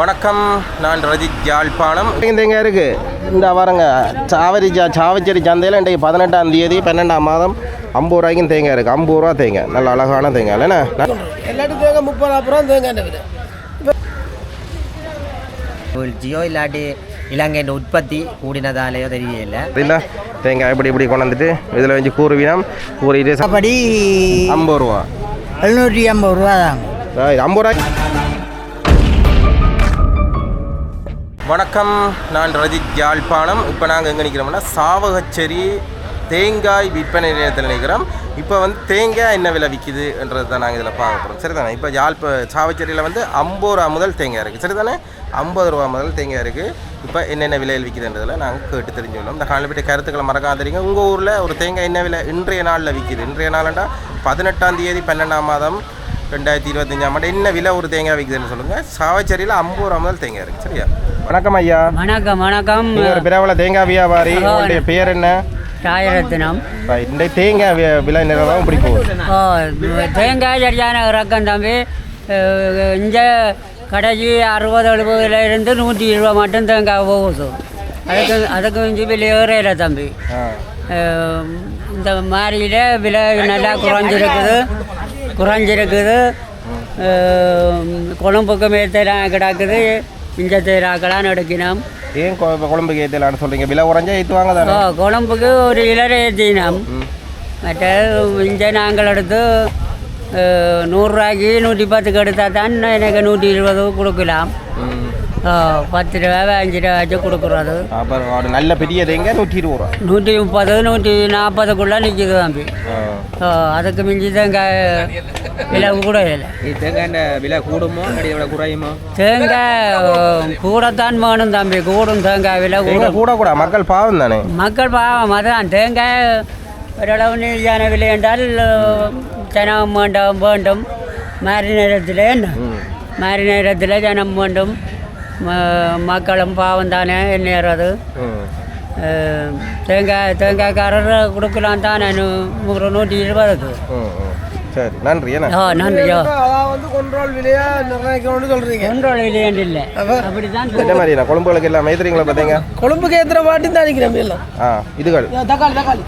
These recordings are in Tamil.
வணக்கம், நான் ரஜித் யாழ்ப்பாணம். தேங்காய் இருக்குது இந்த வரங்க சாவச்சேரி சந்தையில் இன்றைக்கு 18ஆம் தேதி 12ஆம் மாதம் 50 ரூபாய்க்கும் தேங்காய் இருக்குது. 50 ரூபா தேங்காய், நல்ல அழகான தேங்காய் இல்லைண்ணா. எல்லாத்துக்கும் தேங்காய் 30-40 தேங்காய். ஜியோ இல்லாட்டி இலங்கையின் உற்பத்தி கூடினதாலேயோ தெரியல. இல்லை தேங்காய் இப்படி கொண்டு வந்துட்டு இதில் வச்சு கூறுவினம் கூறிட்டு அப்படி 50 ரூபா 750 ரூபா தான். 50 ரூபாய். வணக்கம், நான் ரஜித் யாழ்ப்பாணம். இப்போ நாங்கள் எங்கே நிற்கிறோம்னா சாவகச்சேரி தேங்காய் விற்பனை நிலையத்தில் நிற்கிறோம். இப்போ தேங்காய் என்ன விலை விற்கிதுன்றது தான் நாங்கள் இதில் பார்க்க போகிறோம். சரி தானே? இப்போ சாவச்சேரியில் 50 ரூபா முதல் தேங்காய் இருக்குது. சரி தானே? 50 ரூபா முதல் தேங்காய் இருக்குது. இப்போ என்னென்ன விலையில் விற்கிதுன்றதில் நாங்கள் கேட்டு தெரிஞ்சுள்ளோம். இந்த காலையில் போய்ட்டு கருத்துக்களை மறக்காம தெரியுங்க. உங்கள் ஊரில் ஒரு தேங்காய் என்ன விலை இன்றைய நாளில் விற்கிது? இன்றைய நாள்ண்டா 18ஆம் தேதி 12ஆம் மாதம் 2025ஆம் ஆண்டு என்ன விலை ஒரு தேங்காய் விற்குதுன்னு சொல்லுங்கள். சாவச்சேரியில் 50 ரூபா முதல் தேங்காய் இருக்குது. சரியா? வணக்கம் ஐயா. வணக்கம். நீங்கள் ஒரு பிரபல தேங்காய் வியாபாரி. உங்களுடைய பேர் என்ன? சாயரத்தினம். இந்த தேங்காய் விலை நிறவும் இப்படி போகுது. தேங்காய் சரியான இறக்கம் தம்பி. இங்கே கடைசி 60-70 இருந்து 120 ரூபா மட்டும் தேங்காய் போகுது. அதுக்கு மிஞ்சி விலை ஏறையில தம்பி. இந்த மாதிரியில் விலை நல்லா குறைஞ்சிருக்குது. கொழும்புக்கு மேத்தெல்லாம் கிடக்குது. இங்கே தேராக்கெல்லாம் எடுக்கணும். ஏன் கொழும்புக்கு ஏற்றலான்னு சொல்கிறீங்க? விலை குறைஞ்சா ஏற்றுவாங்க தானே? கொழும்புக்கு ஒரு இலரை ஏற்றினோம். மற்ற இங்கே நாங்கள் எடுத்து 100 ரூபாய்க்கு 110 எடுத்தால் தான் எனக்கு 120 கொடுக்கலாம். 10 ரூபா 5 ரூபா வச்சு கொடுக்குறது. அப்புறம் நல்ல பெரிய தேங்காய் 120 ரூபா, 130 140க்குள்ளே நிற்கிது தம்பி. அதுக்கு மிஞ்சி தேங்காய் விலை கூட இல்லை. தேங்காய் விலை கூடுமோ விலை குறையுமோ? தேங்காய் கூடத்தான் வேணும் தம்பி. கூடும் தேங்காய் விலை கூட மக்கள் பாவம் தானே. மக்கள் பாவம் அதான். தேங்காய் ஓரளவு நீதியான விலை என்றால் ஜனம் வேண்டும். மாறி நேரத்தில் மாறி நேரத்தில் ஜனம் வேண்டும். மக்களும் பாவம் தானே என்னறது. தேங்காய்க்காரர் கொடுக்கலாம் தானே 120க்கு. சரி, நன்றி. நன்றியோ. கொண்டோல் விலையா நிர்ணயிக்கணும்னு சொல்றீங்க? கொண்டோல் விலையாண்டு இல்லை, அப்படிதான். என்ன மாதிரி கொழும்புகளுக்கு எல்லாம் ஏற்றுறீங்களா? பார்த்தீங்க கொழும்புக்கு ஏற்றுற மாட்டி தான் நினைக்கிறேன் எல்லாம். இதுகள் தக்காளி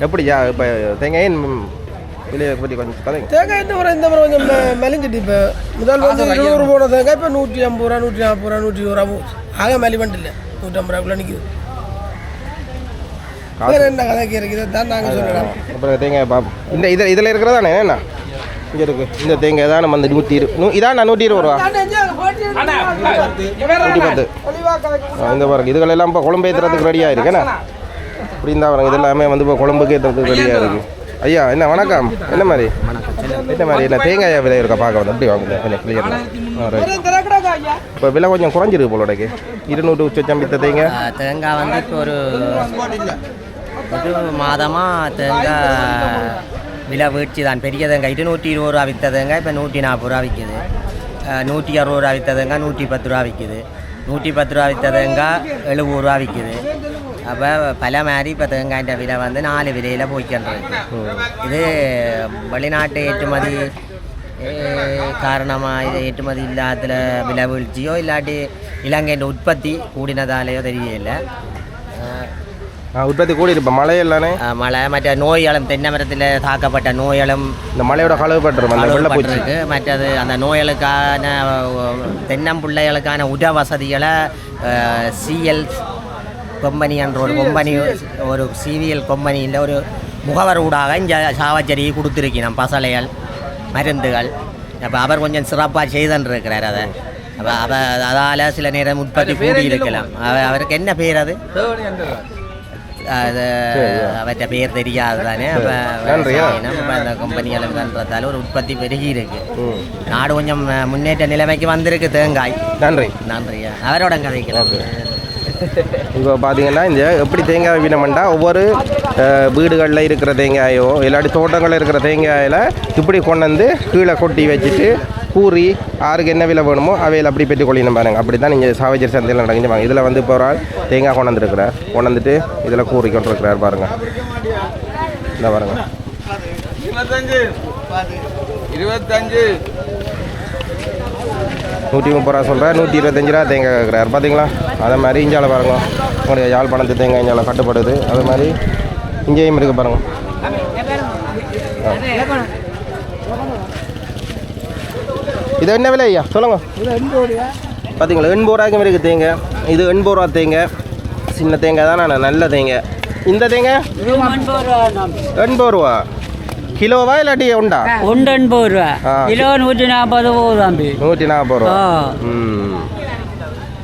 எப்படி இப்போ தேங்காய் விலையை பற்றி கொஞ்சம் கதைங்க. தேங்காய் இந்த முறை கொஞ்சம் மெலிஞ்சிட்டு. இப்போ முதல் 100 ரூபா போன தேங்காய் இப்போ 150 ரூபா 140 ரூபா 120 ரூபா போகுது. ஆக மெலிவெண்ட் இல்லை, 150 ரூபாய்க்குள்ள நிற்குது. என்ன கதை இருக்குது தான் நாங்கள் சொல்லலாம். அப்புறம் தேங்காய் இந்த இதில் இருக்கிறதானே என்ன இங்கே இருக்குது? இந்த தேங்காய் தான் 120 இதான் 120 ரூபா 110. இந்த பாருங்க, இதுகள் எல்லாம் இப்போ குழம்பு ஏற்றுறதுக்கு ரெடியாக இருக்குண்ணா. இப்படி இருந்தால் பாருங்க, இதெல்லாமே இப்போ குழம்புக்கு ஏற்றுறதுக்கு ரெடியாக இருக்குது. ஐயா என்ன வணக்கம். என்ன மாதிரி என்ன தேங்காய் விலை இருக்கா பார்க்க வந்து அப்படி வாங்க கொஞ்சம் கிளியர். இப்போ விலை கொஞ்சம் குறைஞ்சிருக்கு போலோடக்கு. 200 உச்சம்பி தேங்காய் இப்போ ஒரு மாதமாக தேங்காய் விலை வீழ்ச்சி தான். பெரிய தேங்காய் 220 ரூபா விற்ற தேங்காய் இப்போ 140 ரூபா விற்கிது. 160 ரூபா விற்ற தேங்காய் 110 ரூபா விற்கிது. 110 ரூபா விற்ற தேங்காய் 70 ரூபா விற்கிது. அப்போ பல மாதிரி இப்போ தேங்காய்ன்ற விலை 4 விலையில் போய்க்கின்றது. இது வெளிநாட்டு ஏற்றுமதி காரணமாக இது ஏற்றுமதி இல்லாத விலை வீழ்ச்சியோ இல்லாட்டி இலங்கையின் உற்பத்தி கூடினதாலேயோ தெரியல. உற்பத்தி கூடி இப்போ மழை எல்லாமே மழை மற்ற நோய்களும் தென்னை மரத்தில் தாக்கப்பட்ட நோய்களும் இந்த மழையோட கழுவுப்பட்டிருக்கு. மற்றது அந்த நோய்களுக்கான தென்னம்பிள்ளைகளுக்கான உட வசதிகளை சிஎல் கம்பெனி என்ற ஒரு சிவிஎல் கம்பெனியில் ஒரு முகவர் ஊடாக இங்கே சாவச்சேரியை கொடுத்துருக்கணும் பசலைகள் மருந்துகள். அப்போ அவர் கொஞ்சம் சிறப்பாக செய்துருக்கிறார். அதை அப்போ அதால் சில நேரம் உற்பத்தி கூடி இருக்கலாம். அவருக்கு என்ன பேர்? அது அவற்ற பேர் தெரியாது தானே. அப்போ அந்த கம்பெனிகளும் பண்ணுறதால ஒரு உற்பத்தி பெருகி இருக்கு. நாடு கொஞ்சம் முன்னேற்ற நிலைமைக்கு வந்திருக்கு தேங்காய். நன்றியா. அவரோட கதைக்கலாம். இப்போ பார்த்தீங்கன்னா இந்த எப்படி தேங்காய் வீணமெண்டா ஒவ்வொரு வீடுகளில் இருக்கிற தேங்காயோ இல்லாட்டி தோட்டங்களில் இருக்கிற தேங்காயில் இப்படி கொண்டு வந்து கீழே கொட்டி வச்சுட்டு கூறி யாருக்கு என்ன விலை வேணுமோ அவையில் அப்படி பெற்று கொள்ளின்னு பாருங்க. அப்படி தான் நீங்கள் சாவச்சேரி சந்தையில் நடக்குவாங்க. இதில் இப்போ ஒரு ஆள் தேங்காய் கொண்டு வந்துட்டு இதில் கூறி கொண்டிருக்கிறார் பாருங்கள். இந்த பாருங்கள் 25 130 ரூபா சொல்கிறார், 125 ரூபா தேங்காய் கேட்குறாரு. பார்த்தீங்களா? அதே மாதிரி இஞ்சால பாருங்க, உங்களுடைய யாழ்ப்பாணத்து தேங்காய் இஞ்சால கட்டுப்படுது. அது மாதிரி இங்கேயும் இருக்குது பாருங்க. இது என்ன விலை ஐயா சொல்லுங்க? பார்த்தீங்களா 80 ரூபாய்க்கும் இருக்குது தேங்காய். இது 80 ரூபா தேங்காய், சின்ன தேங்காய் தான், நான் நல்ல தேங்காய். இந்த தேங்காய் 80 ரூபா கிலோவா இல்லாட்டி உண்டா? உண்டு 80 ரூபா கிலோ, 140 போகுது தம்பி. 140 ரூபா.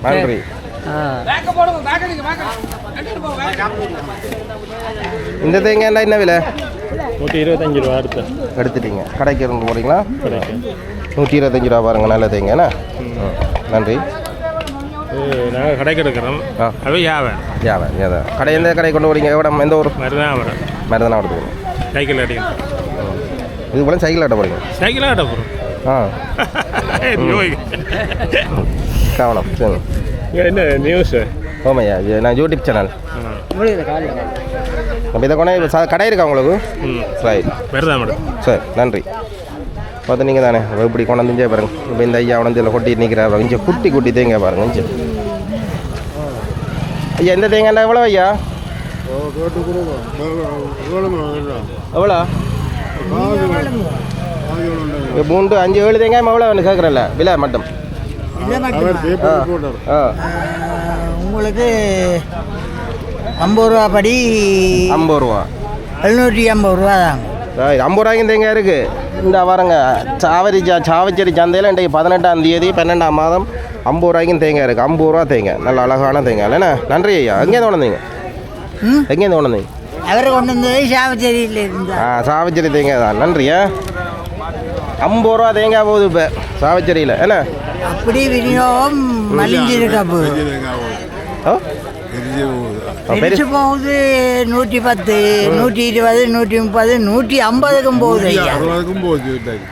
நன்றி. இந்த தேங்காய் என்ன விலை? 125 ரூபா எடுத்துட்டீங்க. கடைக்கு இருந்து போகிறீங்களா? 125 ரூபா பாருங்க, நல்ல தேங்காய்ண்ணா. நன்றி. நாங்கள் கடைக்கு எடுக்கிறோம். அது வியாபாரம். கடை எந்த கடை கொண்டு போகிறீங்க? எவ்வளோ எந்த ஊர்? மருதாவரம். மருதானா எடுத்துக்கணும். சைக்கிள் அடிக்கணும். இது போல சைக்கிள் ஆட்ட போகிறீங்க? சைக்கிள் ஆட்ட போகிறோம். கவனம். சரி. என்ன நியூஸ்? ஓமையா, நான் யூடியூப் சேனல். நம்ம இதை கொண்டே கடை இருக்கா உங்களுக்கு? சரி, மருதாவரம். சரி, நன்றி. பார்த்து நீங்கள் தானே இப்படி கொண்டாந்து பாருங்க. இப்போ இந்த ஐயா உடஞ்சில் கொட்டிட்டு நிற்கிறாரு. இங்கே குட்டி தேங்காய் பாருங்க. இஞ்சி ஐயா, இந்த தேங்காய் எவ்வளோ ஐயா? எவ்வளோ? 3, 5, 7 தேங்காய் எவ்வளோ ஒன்று கேட்குறல்ல விலை மட்டும்? உங்களுக்கு 50 ரூபா படி. 50 ரூபா. 750 ரூபா தான். 50 ரூபாய்க்கும் தேங்காய் இருக்குது. இந்த வரங்க சாவச்சேரி சந்தையில் இன்றைக்கு 18ஆம் தேதி 12ஆம் மாதம் 50 ரூபாய்க்கும் தேங்காய் இருக்குது. 50 ரூபா தேங்காய், நல்ல அழகான தேங்காய் இல்லைண்ணா. நன்றி ஐயா. எங்கேருந்து கொண்டீங்க? எங்கேருந்து கொண்டீங்க? அவரை கொண்டு வந்தது சாவச்சேரியில் இருந்தா. சாவச்சேரி தேங்காய் தான். நன்றியா. 50 ரூபா தேங்காய் போகுது இப்போ சாவச்சேரியில் என்ன? அப்படி விநியோகம் மலிஞ்சிருக்கா போகுது. பெருசு போகுது 110, 120, 130, 150க்கும் போகுது ஐயா.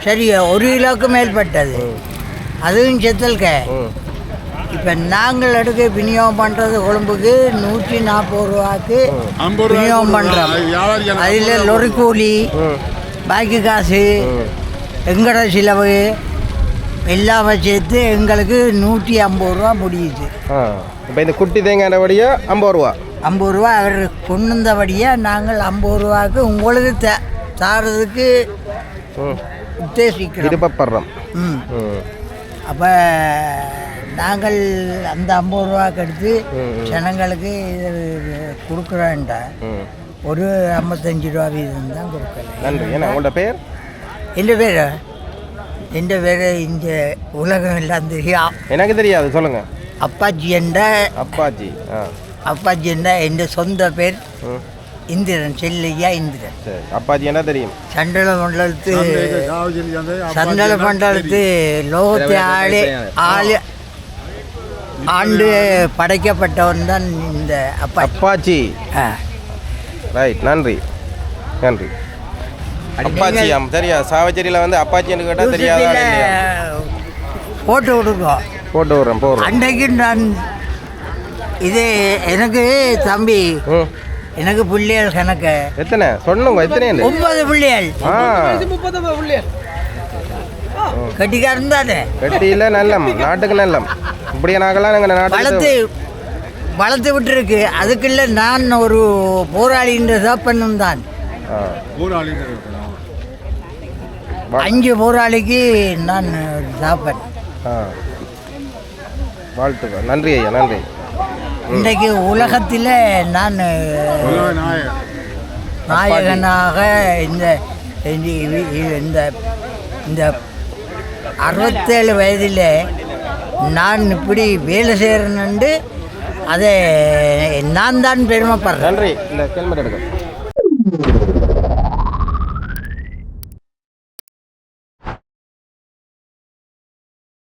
சரி, 1 கிலோவுக்கு மேற்பட்டது. அதுவும் செத்தல்க. இப்போ நாங்கள் எடுக்க விநியோகம் பண்ணுறது கொழும்புக்கு 140 ரூபாய்க்கு விநியோகம் பண்ணுறோம். அதில் லொரி கூலி, பாக்கி காசு, எங்கட செலவு எல்லாமே சேர்த்து எங்களுக்கு 150 ரூபா முடியுது. இப்போ இந்த குட்டி தேங்காய் வழியா 50 ரூபா. 50 ரூபா அவர் கொண்டு வந்தபடியாக நாங்கள் 50 ரூபாய்க்கு உங்களுக்கு தாரதுக்கு உத்தேசிக்கிறோம், விருப்பப்படுறோம். அப்போ நாங்கள் அந்த 50 ரூபாய்க்கு எடுத்து ஜனங்களுக்கு இது கொடுக்குறோன்டா ஒரு 55 ரூபா வீதம் தான் கொடுக்குறேன். நன்றி. ஏன்னா உங்களோட பேர்? எந்த பேர் இந்த உலகம் எல்லாம் தெரியும். எனக்கு தெரியாது, சொல்லுங்கள். அப்பாஜி என்ற என் சொந்த பேர் இந்திரன், செல்லையா இந்திரன். அப்பாஜி என்ன தெரியும்? சண்டல மண்டலத்து லோகத்தை ஆண்டு படைக்கப்பட்டவன் தான் இந்த அப்பாச்சி. ரைட், நன்றி. அப்பாச்சி தெரியா? சாவச்சேரியில் வந்து அப்பாச்சின்னு கேட்டால் தெரியாதா? போட்டு விடுவோம். போட்டு விட்றேன், போடுறோம். அன்றைக்கு நான் இது எனக்கு தம்பி, எனக்கு பிள்ளைகள் கணக்கு எத்தனை சொன்னோங்க? எத்தனை? 9 பிள்ளைகள். கட்டிக்காரன் தானே? கட்டியில் நல்லம், நாட்டுக்கு நல்லம். இப்படியே நாங்கள்லாம் எங்கள் நாட்டு வளர்த்து விட்டுருக்கு. அதுக்குள்ள நான் ஒரு போராளின்ற சாப்பண்ணும் தான். 5 போராளிக்கு நான் சாப்பன். வாழ்த்துக்கள். நன்றி ஐயா, நன்றி. இன்றைக்கு உலகத்தில் நான் நாயகனாக இந்த 67 வயதில் நான் இப்படி வேலை செய்கிறேன்னு அதை நான் தான் பெருமைப்படுறேன். நன்றி. இந்த ஹெல்மெட் எடுக்க.